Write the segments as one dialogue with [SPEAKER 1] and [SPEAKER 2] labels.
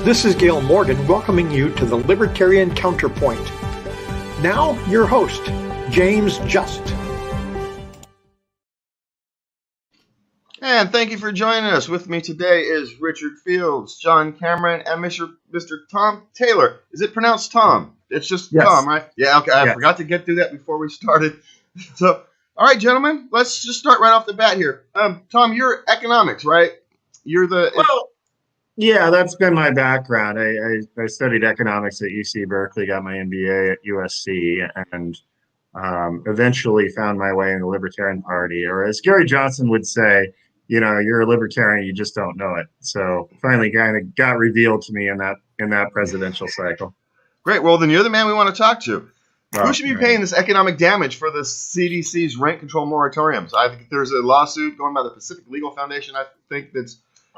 [SPEAKER 1] This is Gail Morgan welcoming you to the Libertarian Counterpoint. Now, your host, James Just.
[SPEAKER 2] And thank you for joining us. With me today is Richard Fields, John Cameron, and Mr. Tom Taylor. Is it pronounced Tom? It's just yes. Tom, right? Yeah, okay. I forgot to get through that before we started. So, all right, gentlemen, let's just start right off the bat here. Tom, you're economics, right? You're the...
[SPEAKER 3] Yeah, that's been my background. I studied economics at UC Berkeley, got my MBA at USC, and eventually found my way in the Libertarian Party. Or as Gary Johnson would say, you know, you're a Libertarian, you just don't know it. So finally kind of got revealed to me in that presidential cycle.
[SPEAKER 2] Great. Well, then you're the man we want to talk to. Who should be paying this economic damage for the CDC's rent control moratoriums? I think there's a lawsuit going by the Pacific Legal Foundation, I think, that's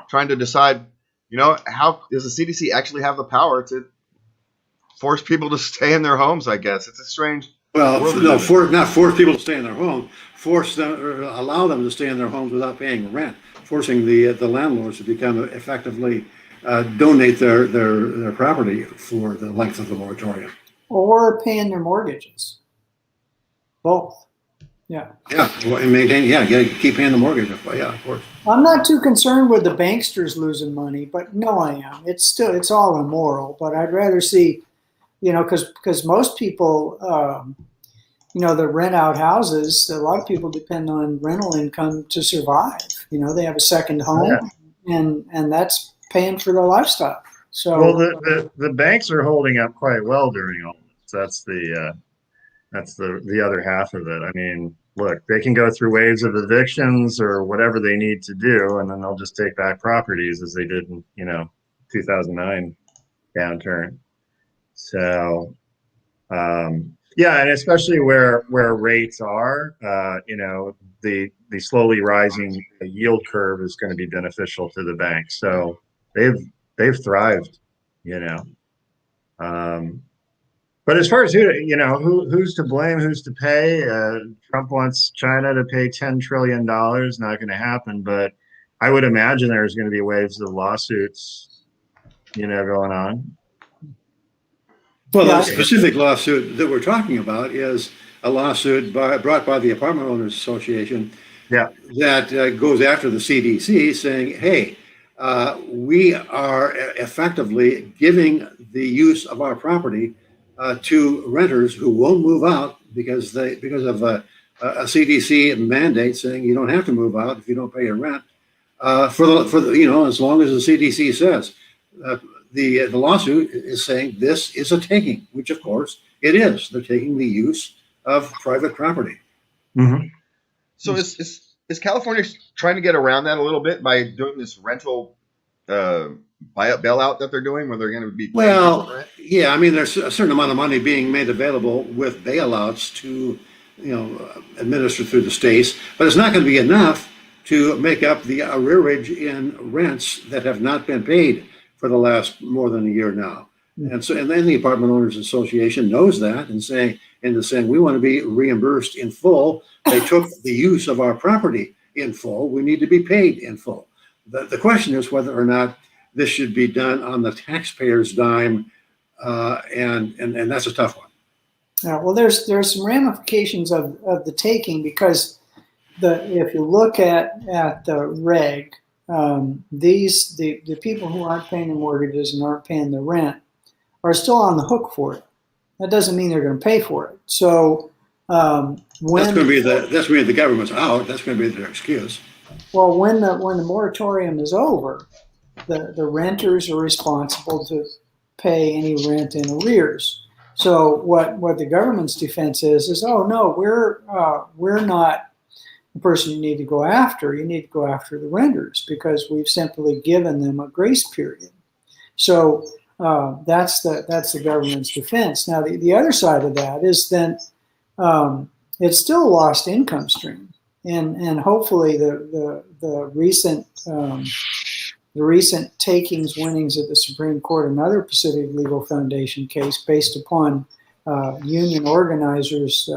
[SPEAKER 2] trying to decide, you know, how does the CDC actually have the power to force people to stay in their homes, I guess. It's a strange...
[SPEAKER 4] Well, no, not force people to stay in their home, force them or allow them to stay in their homes without paying rent, forcing the landlords to become effectively donate their property for the length of the moratorium.
[SPEAKER 5] Or paying their mortgages. Both. Yeah.
[SPEAKER 4] Yeah, and maintain. Yeah, keep paying the mortgage. Yeah, of course.
[SPEAKER 5] I'm not too concerned with the banksters losing money, but no, I am. It's all immoral. But I'd rather see, you know, because most people, you know, that rent out houses, a lot of people depend on rental income to survive. You know, they have a second home, and that's paying for their lifestyle. So,
[SPEAKER 3] well, the banks are holding up quite well during all this. That's the other half of it. I mean, look, they can go through waves of evictions or whatever they need to do, and then they'll just take back properties as they did in, you know, 2009 downturn. So, yeah, and especially where rates are, you know, the slowly rising yield curve is going to be beneficial to the banks. So they've thrived, you know. But as far as who's to blame, who's to pay? Trump wants China to pay $10 trillion. Not going to happen. But I would imagine there's going to be waves of lawsuits, you know, going on.
[SPEAKER 4] Well, the specific lawsuit that we're talking about is a lawsuit brought by the Apartment Owners Association.
[SPEAKER 3] Yeah.
[SPEAKER 4] That goes after the CDC, saying, "Hey, we are effectively giving the use of our property to renters who won't move out because of a CDC mandate saying you don't have to move out if you don't pay your rent for the you know, as long as the CDC says." The lawsuit is saying this is a taking, which of course it is. They're taking the use of private property.
[SPEAKER 3] Mm-hmm.
[SPEAKER 2] So is California trying to get around that a little bit by doing this rental bailout that they're doing, where they're going to be
[SPEAKER 4] yeah, I mean, there's a certain amount of money being made available with bailouts to, you know, administer through the states, but it's not going to be enough to make up the arrearage in rents that have not been paid for the last more than a year now. And then the Apartment Owners Association knows that and saying we want to be reimbursed in full. They took the use of our property in full. We need to be paid in full. The question is whether or not this should be done on the taxpayer's dime, and that's a tough one.
[SPEAKER 5] Yeah, well, there's some ramifications of the taking, because if you look at the reg, the people who aren't paying their mortgages and aren't paying the rent are still on the hook for it. That doesn't mean they're going to pay for it. So when
[SPEAKER 4] that's going to be the government's out. That's going to be their excuse.
[SPEAKER 5] Well, when the moratorium is over, the renters are responsible to pay any rent in arrears. So what the government's defense is oh no, we're not the person you need to go after. You need to go after the renters because we've simply given them a grace period. So that's the government's defense. Now the other side of that is then it's still a lost income stream, and hopefully the recent takings winnings at the Supreme Court, another Pacific Legal Foundation case based upon union organizers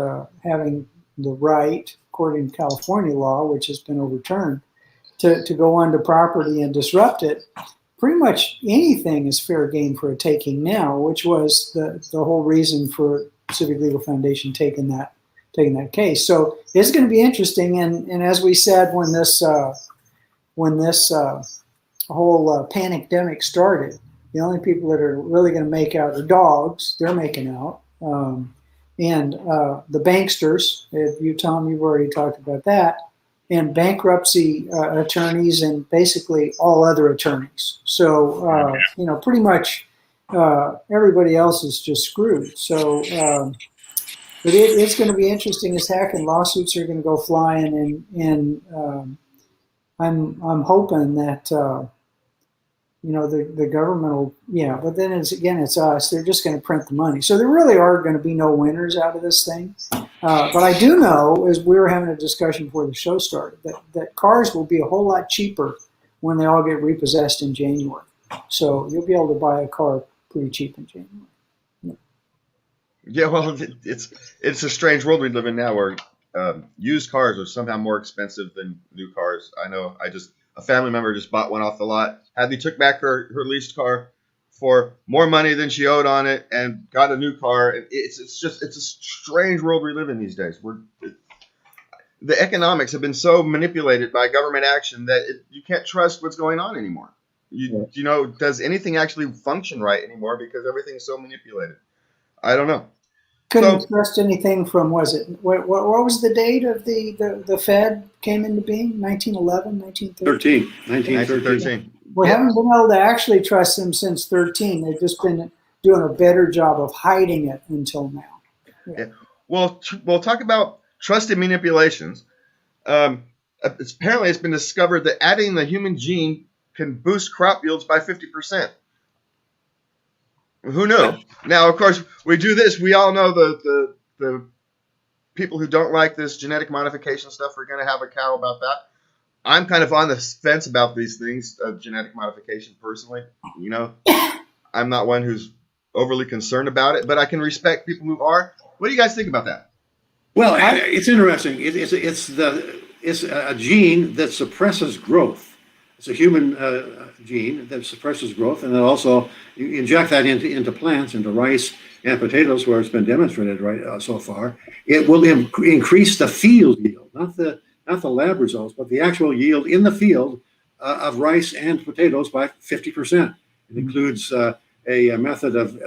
[SPEAKER 5] having the right, according to California law, which has been overturned, to go onto property and disrupt it, pretty much anything is fair game for a taking now, which was the whole reason for Civic Legal Foundation taking that case. So it's going to be interesting. And as we said when this whole pandemic started, the only people that are really going to make out are dogs. They're making out. And the banksters, Tom, you've already talked about that, and bankruptcy attorneys, and basically all other attorneys. So, pretty much everybody else is just screwed. So, but it's going to be interesting as heck, and lawsuits are going to go flying. And I'm hoping that the government will, but then it's us. They're just going to print the money. So there really are going to be no winners out of this thing. But I do know, as we were having a discussion before the show started, that cars will be a whole lot cheaper when they all get repossessed in January. So you'll be able to buy a car pretty cheap in January.
[SPEAKER 2] Yeah, well, it's a strange world we live in now, where used cars are somehow more expensive than new cars. I know. A family member just bought one off the lot. Hadley took back her leased car for more money than she owed on it, and got a new car. And it's a strange world we live in these days. The economics have been so manipulated by government action that you can't trust what's going on anymore. Does anything actually function right anymore, because everything's so manipulated? I don't know.
[SPEAKER 5] Couldn't trust anything from, what was the date of the Fed came into being? 1911, 1913?
[SPEAKER 2] 1913.
[SPEAKER 5] We haven't been able to actually trust them since 13. They've just been doing a better job of hiding it until now.
[SPEAKER 2] Yeah. Well, we'll talk about trusted manipulations. Apparently, it's been discovered that adding the human gene can boost crop yields by 50%. Who knew? Now, of course, we do this. We all know the people who don't like this genetic modification stuff are going to have a cow about that. I'm kind of on the fence about these things, genetic modification, personally. I'm not one who's overly concerned about it, but I can respect people who are. What do you guys think about that?
[SPEAKER 4] Well, it's interesting. It's a gene that suppresses growth. It's a human gene that suppresses growth, and then also you inject that into plants, into rice and potatoes, where it's been demonstrated so far. It will increase the field yield, not the lab results, but the actual yield in the field of rice and potatoes by 50%. It includes a method of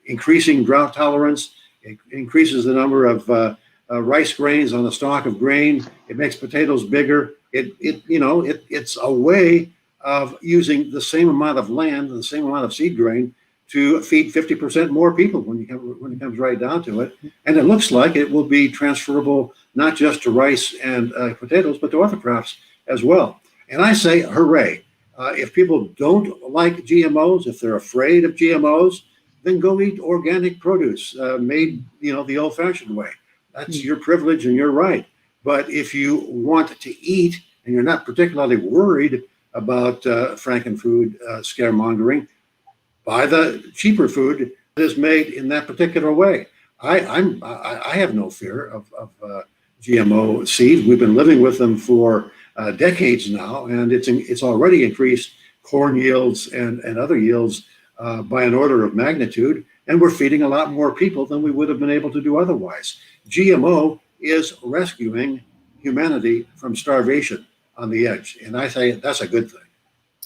[SPEAKER 4] increasing drought tolerance. It increases the number of rice grains on the stalk of grain. It makes potatoes bigger. It's a way of using the same amount of land and the same amount of seed grain to feed 50% more people when it comes right down to it. And it looks like it will be transferable not just to rice and potatoes, but to other crops as well. And I say, hooray. If people don't like GMOs, if they're afraid of GMOs, then go eat organic produce made, the old-fashioned way. That's your privilege and your right. But if you want to eat and you're not particularly worried about Frankenfood scaremongering, buy the cheaper food that is made in that particular way. I have no fear of GMO seeds. We've been living with them for decades now, and it's already increased corn yields and other yields by an order of magnitude, and we're feeding a lot more people than we would have been able to do otherwise. GMO is rescuing humanity from starvation on the edge, and I say that's a good thing.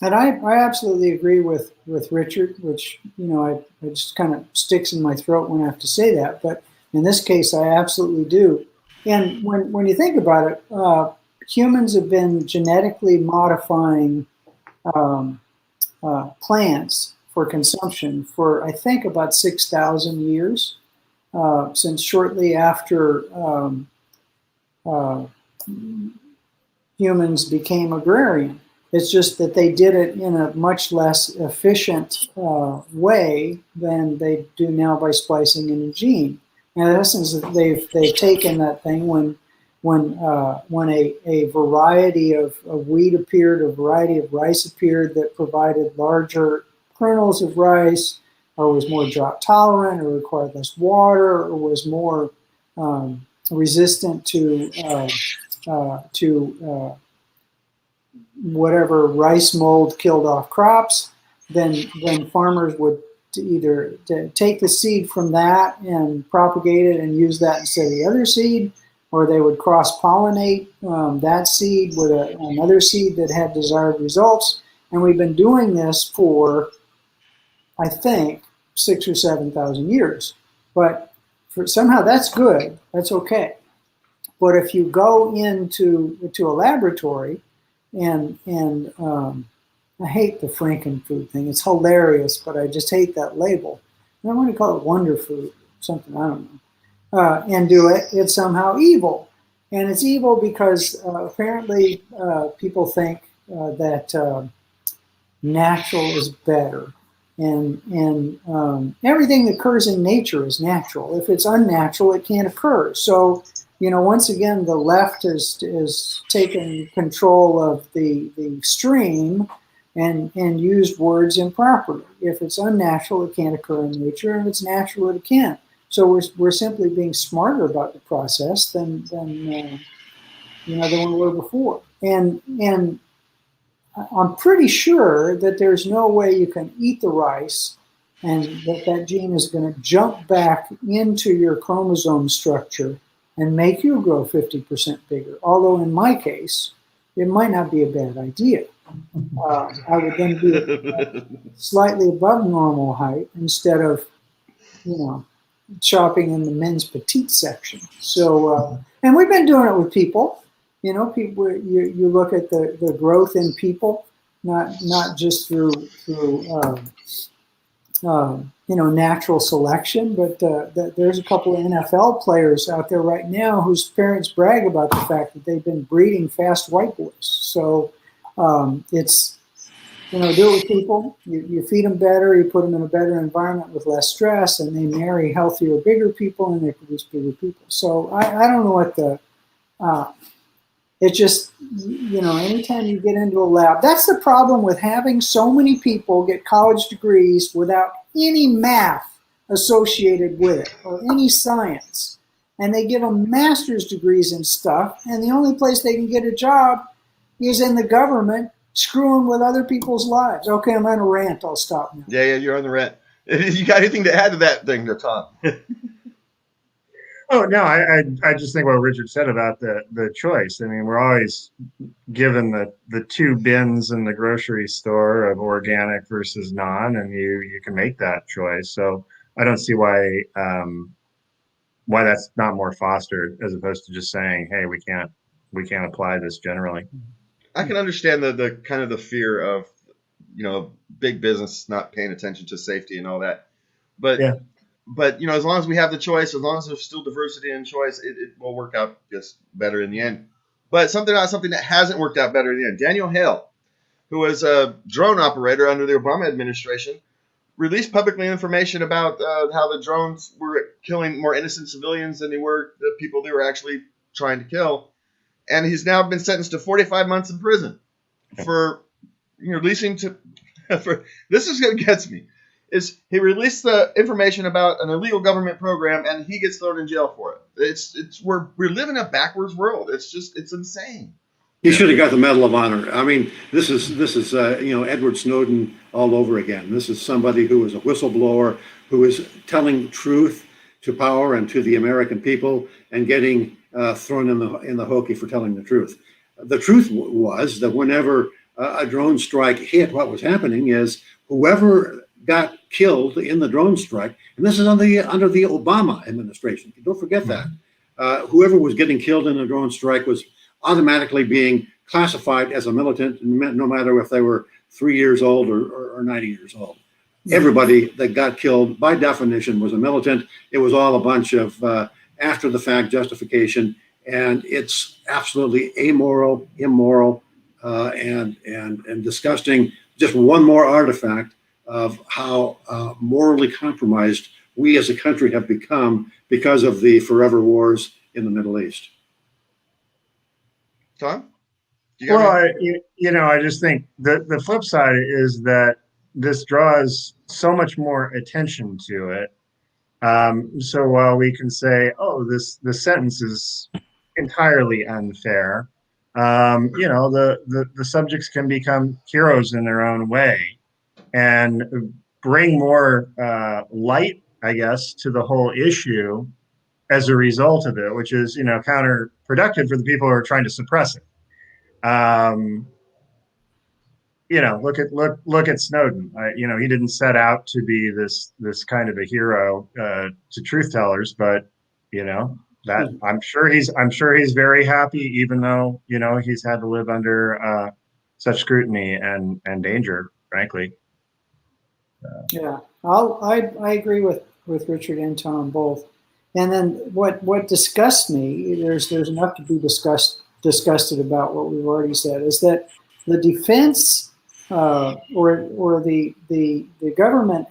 [SPEAKER 5] And I absolutely agree with Richard, which, it just kind of sticks in my throat when I have to say that. But in this case, I absolutely do. And when you think about it, humans have been genetically modifying plants for consumption for, I think, about 6,000 years, since shortly after humans became agrarian. It's just that they did it in a much less efficient way than they do now by splicing in a gene. And in essence, they've taken that thing when a variety of wheat appeared, a variety of rice appeared that provided larger kernels of rice, or was more drought tolerant, or required less water, or was more resistant to whatever rice mold killed off crops, then farmers would either take the seed from that and propagate it and use that instead of the other seed, or they would cross-pollinate that seed with another seed that had desired results. And we've been doing this for, I think, 6,000 or 7,000 years. But somehow that's good. That's okay. But if you go into a laboratory and I hate the Frankenfood thing. It's hilarious, but I just hate that label. I want to call it Wonder Food, something, I don't know. And do it, it's somehow evil. And it's evil because apparently people think that natural is better. And everything that occurs in nature is natural. If it's unnatural, it can't occur. So, once again, the left has taken control of the stream and used words improperly. If it's unnatural, it can't occur in nature, and if it's natural, it can. So we're simply being smarter about the process than we were before. And I'm pretty sure that there's no way you can eat the rice and that gene is going to jump back into your chromosome structure and make you grow 50% bigger. Although in my case, it might not be a bad idea. I would then be slightly above normal height instead of, shopping in the men's petite section. So, and we've been doing it with people. People. You look at the growth in people, not just through natural selection, but there's a couple of NFL players out there right now whose parents brag about the fact that they've been breeding fast white boys. So it's, do it with people. You feed them better, you put them in a better environment with less stress, and they marry healthier, bigger people, and they produce bigger people. So I don't know what it's just, anytime you get into a lab, that's the problem with having so many people get college degrees without any math associated with it or any science. And they give them master's degrees and stuff, and the only place they can get a job is in the government, screwing with other people's lives. Okay, I'm on a rant. I'll stop now.
[SPEAKER 2] Yeah, you're on the rant. You got anything to add to that thing there, Tom?
[SPEAKER 3] Oh, no, I just think what Richard said about the choice. I mean, we're always given the two bins in the grocery store of organic versus non, and you can make that choice. So I don't see why that's not more fostered as opposed to just saying, hey, we can't apply this generally.
[SPEAKER 2] I can understand the kind of the fear of, big business not paying attention to safety and all that. But
[SPEAKER 3] yeah.
[SPEAKER 2] But as long as we have the choice, as long as there's still diversity in choice, it will work out just better in the end. But something that hasn't worked out better in the end. Daniel Hale, who was a drone operator under the Obama administration, released publicly information about how the drones were killing more innocent civilians than they were the people they were actually trying to kill. And he's now been sentenced to 45 months in prison for releasing to. This is what gets me. Is he released the information about an illegal government program and he gets thrown in jail for it. We're living a backwards world. It's insane.
[SPEAKER 4] He should have got the Medal of Honor. I mean, this is Edward Snowden all over again. This is somebody who is a whistleblower, who is telling truth to power and to the American people and getting thrown in the hokey for telling the truth. The truth was that whenever a drone strike hit, what was happening is whoever got killed in the drone strike, and this is under the Obama administration. Don't forget that. Whoever was getting killed in a drone strike was automatically being classified as a militant, no matter if they were 3 years old or 90 years old. Everybody that got killed, by definition, was a militant. It was all a bunch of after-the-fact justification, and it's absolutely amoral, immoral, and disgusting. Just one more artifact of how morally compromised we as a country have become because of the forever wars in the Middle East.
[SPEAKER 2] Tom?
[SPEAKER 3] I just think the flip side is that this draws so much more attention to it. So while we can say, oh, the sentence is entirely unfair, the subjects can become heroes in their own way and bring more light, I guess, to the whole issue as a result of it, which is, counterproductive for the people who are trying to suppress it. Look at Snowden. He didn't set out to be this kind of a hero to truth tellers, but that I'm sure he's very happy, even though he's had to live under such scrutiny and danger, frankly.
[SPEAKER 5] Yeah, I agree with Richard and Tom both. And then what disgusts me, there's enough to be disgusted about what we've already said, is that the defense or the government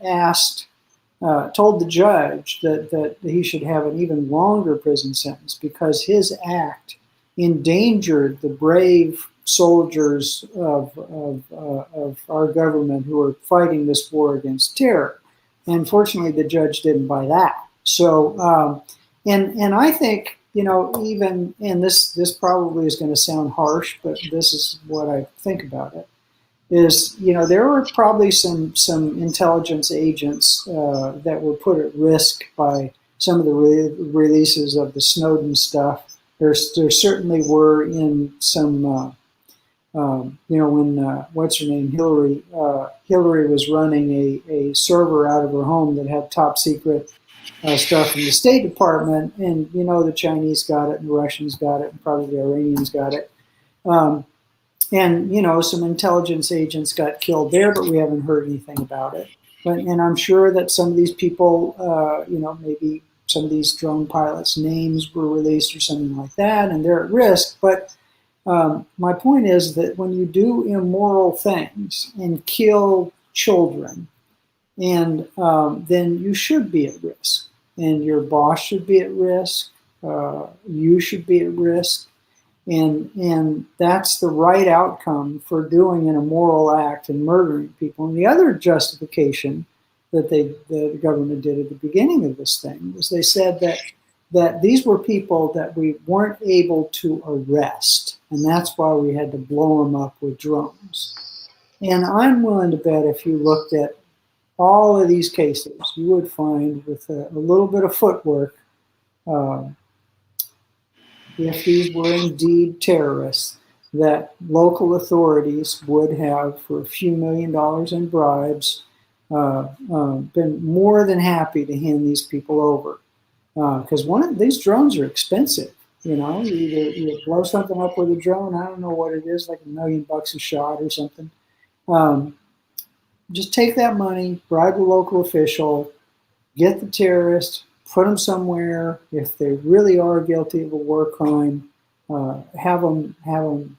[SPEAKER 5] told the judge that he should have an even longer prison sentence because his act endangered the brave soldiers of our government who are fighting this war against terror. And fortunately, the judge didn't buy that. So, and I think, even, and this probably is going to sound harsh, but this is what I think about it, is, there were probably some intelligence agents that were put at risk by some of the releases of the Snowden stuff. There certainly were in some, when, what's her name, Hillary was running a server out of her home that had top secret stuff from the State Department, and the Chinese got it, and the Russians got it, and probably the Iranians got it. And some intelligence agents got killed there, but we haven't heard anything about it. And I'm sure that some of these people, maybe some of these drone pilots' names were released or something like that, and they're at risk. But my point is that when you do immoral things and kill children, and then you should be at risk, and your boss should be at risk. You should be at risk. And that's the right outcome for doing an immoral act and murdering people. And the other justification that the government did at the beginning of this thing was they said that these were people that we weren't able to arrest, and that's why we had to blow them up with drones. And I'm willing to bet if you looked at all of these cases, you would find with a little bit of footwork, if these were indeed terrorists, that local authorities would have, for a few $1 million in bribes, been more than happy to hand these people over. Because one of these drones are expensive. You blow something up with a drone, I don't know what it is, like $1 million a shot or something. Just take that money, bribe a local official, get the terrorist, put them somewhere. If they really are guilty of a war crime, have them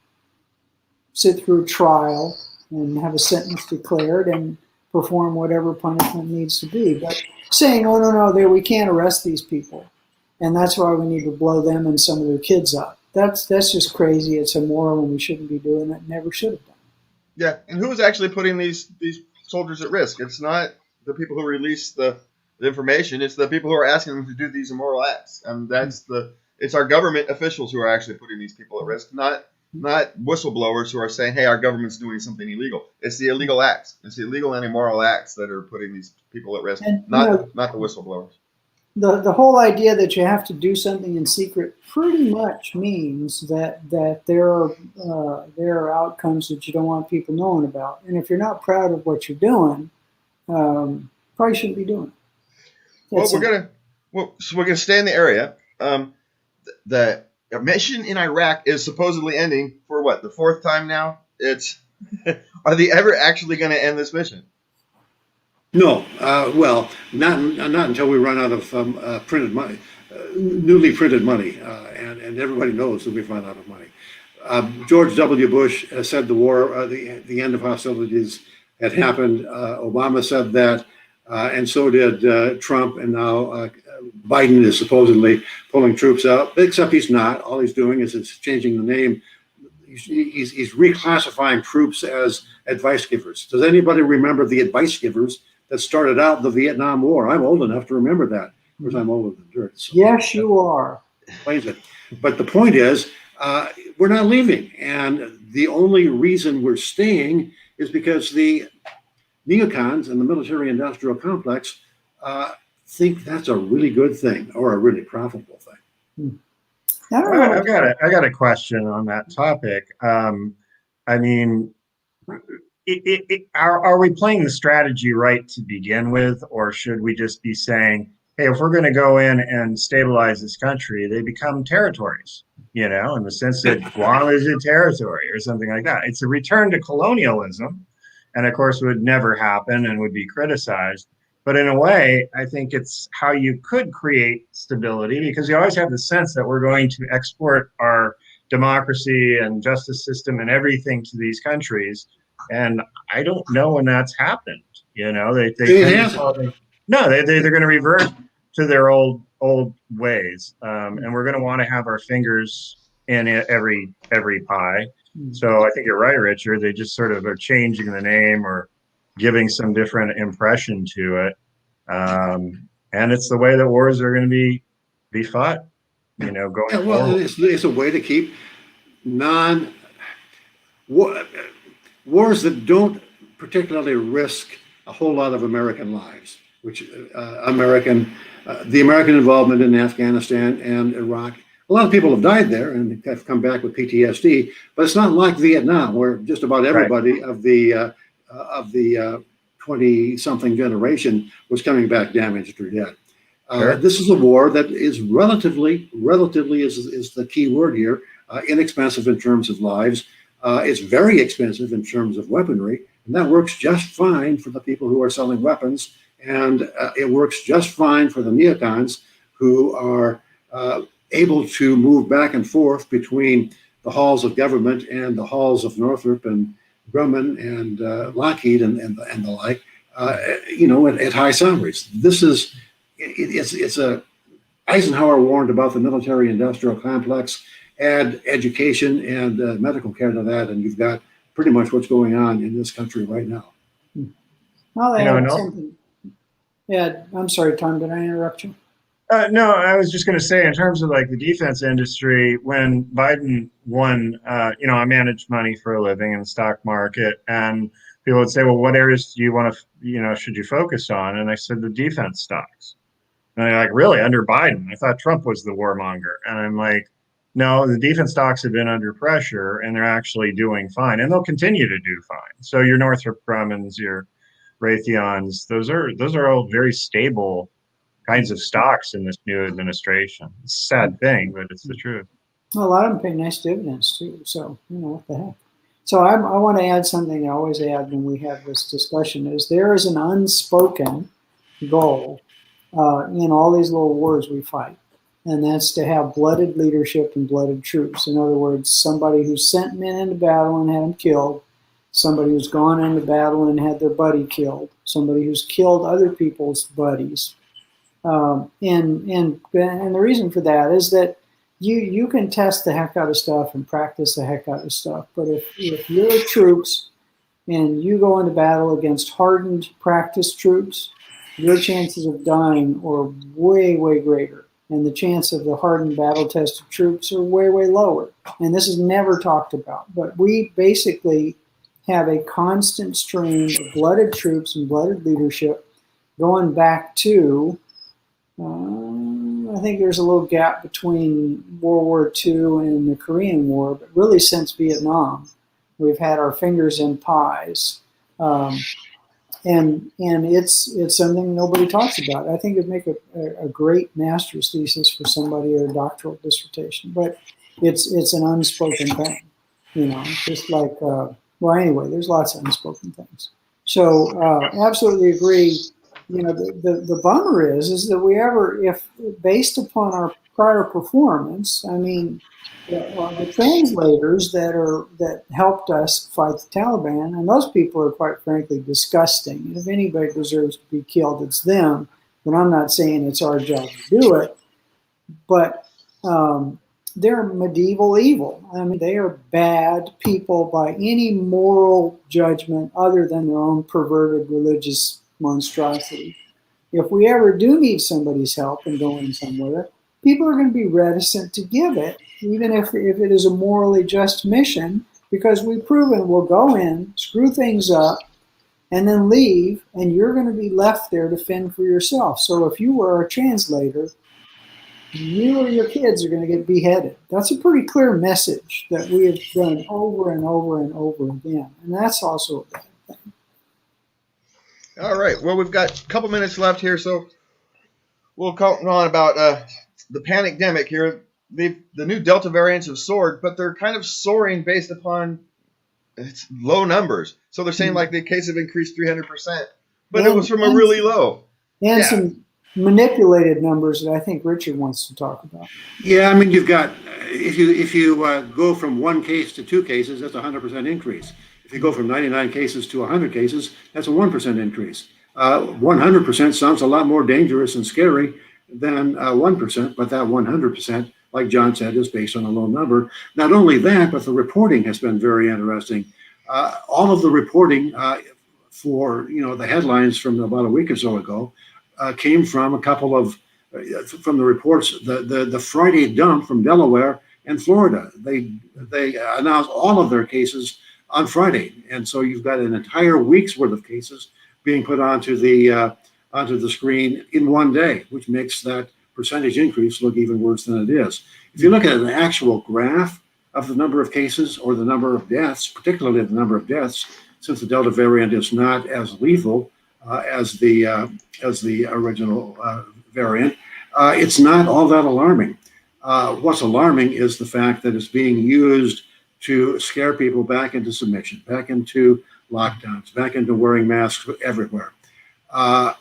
[SPEAKER 5] sit through a trial and have a sentence declared and perform whatever punishment needs to be. But saying, oh, no, we can't arrest these people, and that's why we need to blow them and some of their kids up. That's just crazy. It's immoral, and we shouldn't be doing it. Never should have done.
[SPEAKER 2] Yeah, and who is actually putting these soldiers at risk? It's not the people who release the information. It's the people who are asking them to do these immoral acts, and it's our government officials who are actually putting these people at risk, not whistleblowers who are saying, hey, our government's doing something illegal. It's the illegal acts. It's the illegal and immoral acts that are putting these people at risk, not the whistleblowers.
[SPEAKER 5] The whole idea that you have to do something in secret pretty much means that there are outcomes that you don't want people knowing about. And if you're not proud of what you're doing, probably shouldn't be doing it.
[SPEAKER 2] So we're gonna stay in the area. The mission in Iraq is supposedly ending for what, the fourth time now? Are they ever actually going to end this mission?
[SPEAKER 4] No, well, not until we run out of printed money, newly printed money, and everybody knows that we've run out of money. George W. Bush said the war, the end of hostilities had happened. Obama said that, and so did Trump, and now Biden is supposedly pulling troops out, except he's not. All he's doing is changing the name. He's reclassifying troops as advice givers. Does anybody remember the advice givers that started out the Vietnam War? I'm old enough to remember that. Of course, I'm older than dirt. So
[SPEAKER 5] yes, you are.
[SPEAKER 4] Explains it. But the point is, we're not leaving. And the only reason we're staying is because the neocons and the military-industrial complex think that's a really good thing or a really profitable thing.
[SPEAKER 5] I don't know.
[SPEAKER 3] I got a question on that topic. I mean, are we playing the strategy right to begin with, or should we just be saying, hey, if we're going to go in and stabilize this country, they become territories, you know, in the sense that Guam is a territory or something like that. It's a return to colonialism, and of course would never happen and would be criticized. But in a way, I think it's how you could create stability, because you always have the sense that we're going to export our democracy and justice system and everything to these countries. And I don't know when that's happened. You know, they're going to revert to their old ways, and we're going to want to have our fingers in every pie. So I think you're right, Richard. They just sort of are changing the name or giving some different impression to it, and it's the way that wars are going to be fought. You know, going forward.
[SPEAKER 4] It's a way to keep wars that don't particularly risk a whole lot of American lives, which the American involvement in Afghanistan and Iraq. A lot of people have died there and have come back with PTSD, but it's not like Vietnam, where just about everybody of the 20-something generation was coming back damaged or dead. This is a war that is relatively is the key word here, inexpensive in terms of lives. It's very expensive in terms of weaponry, and that works just fine for the people who are selling weapons, and it works just fine for the neocons who are able to move back and forth between the halls of government and the halls of Northrop and Grumman and Lockheed and the like, you know, at high salaries. It's a Eisenhower warned about the military-industrial complex. Add education and medical care to that, and you've got pretty much what's going on in this country right now.
[SPEAKER 5] Well, something. Yeah, I'm sorry, Tom. Did I interrupt you?
[SPEAKER 3] No, I was just going to say, in terms of like the defense industry, when Biden won, you know, I managed money for a living in the stock market, and people would say, well, what areas do you want to, you know, should you focus on? And I said, the defense stocks. And they're like, really, under Biden? I thought Trump was the warmonger. And I'm like, no, the defense stocks have been under pressure, and they're actually doing fine, and they'll continue to do fine. So your Northrop Grummans, your Raytheons, those are all very stable kinds of stocks in this new administration. It's a sad thing, but it's the truth.
[SPEAKER 5] Well, a lot of them pay nice dividends too. So, you know, what the heck. So I want to add something I always add when we have this discussion is there is an unspoken goal in all these little wars we fight. And that's to have blooded leadership and blooded troops. In other words, somebody who sent men into battle and had them killed, somebody who's gone into battle and had their buddy killed, somebody who's killed other people's buddies. And the reason for that is that you can test the heck out of stuff and practice the heck out of stuff. But if you're troops and you go into battle against hardened, practiced troops, your chances of dying are way, way greater. And the chance of the hardened, battle-tested troops are way, way lower. And this is never talked about. But we basically have a constant stream of blooded troops and blooded leadership going back to, I think there's a little gap between World War II and the Korean War, but really since Vietnam, we've had our fingers in pies. And it's something nobody talks about. I think it'd make a great master's thesis for somebody or a doctoral dissertation, but it's an unspoken thing, you know, just like, well, anyway, there's lots of unspoken things. So absolutely agree. You know, the bummer is that if based upon our prior performance, I mean, the translators that helped us fight the Taliban, and those people are quite frankly disgusting. If anybody deserves to be killed, it's them. But I'm not saying it's our job to do it. But they're medieval evil. I mean, they are bad people by any moral judgment other than their own perverted religious monstrosity. If we ever do need somebody's help in going somewhere, people are going to be reticent to give it, even if it is a morally just mission, because we've proven we'll go in, screw things up, and then leave, and you're going to be left there to fend for yourself. So if you were a translator, you or your kids are going to get beheaded. That's a pretty clear message that we have done over and over and over again. And that's also a bad thing.
[SPEAKER 2] All right. Well, we've got a couple minutes left here, so we'll talk on about the pandemic here. The new Delta variants have soared, but they're kind of soaring based upon low numbers. So they're saying like the cases have increased 300%, but it was from a really low.
[SPEAKER 5] And some manipulated numbers that I think Richard wants to talk about.
[SPEAKER 4] Yeah, I mean, you've got, if you go from 1 case to 2 cases, that's a 100% increase. If you go from 99 cases to 100 cases, that's a 1% increase. 100% sounds a lot more dangerous and scary than 1%, but that 100%, like John said, is based on a low number. Not only that, but the reporting has been very interesting. All of the reporting for the headlines from about a week or so ago came from a couple of from the reports. The Friday dump from Delaware and Florida. They announced all of their cases on Friday, and so you've got an entire week's worth of cases being put onto the screen in one day, which makes that percentage increase look even worse than it is. If you look at an actual graph of the number of cases or the number of deaths, particularly the number of deaths, since the Delta variant is not as lethal as the original variant, it's not all that alarming. What's alarming is the fact that it's being used to scare people back into submission, back into lockdowns, back into wearing masks everywhere. I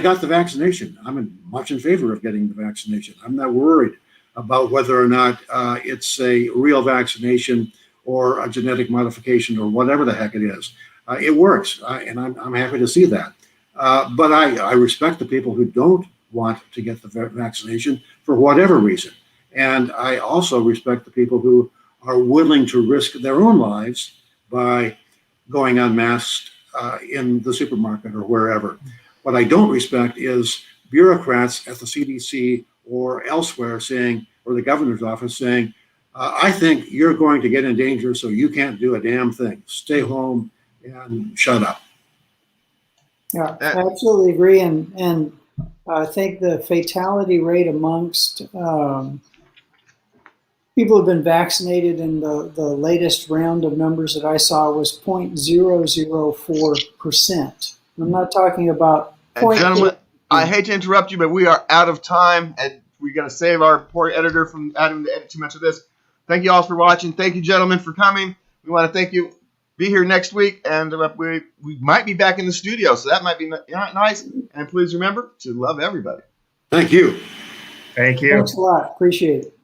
[SPEAKER 4] got the vaccination. I'm much in favor of getting the vaccination. I'm not worried about whether or not it's a real vaccination or a genetic modification or whatever the heck it is. It works, and I'm happy to see that. But I respect the people who don't want to get the vaccination for whatever reason. And I also respect the people who are willing to risk their own lives by going unmasked in the supermarket or wherever. What I don't respect is bureaucrats at the CDC or elsewhere saying, or the governor's office saying, I think you're going to get in danger, so you can't do a damn thing. Stay home and shut up.
[SPEAKER 5] Yeah, I absolutely agree. And I think the fatality rate amongst people who've been vaccinated in the latest round of numbers that I saw was 0.004%. I'm not talking about.
[SPEAKER 2] Gentlemen, I hate to interrupt you, but we are out of time, and we're going to save our poor editor from having to edit too much of this. Thank you all for watching. Thank you, gentlemen, for coming. We want to thank you. Be here next week, and we might be back in the studio, so that might be nice. And please remember to love everybody.
[SPEAKER 4] Thank you.
[SPEAKER 3] Thank you.
[SPEAKER 5] Thanks a lot. Appreciate it.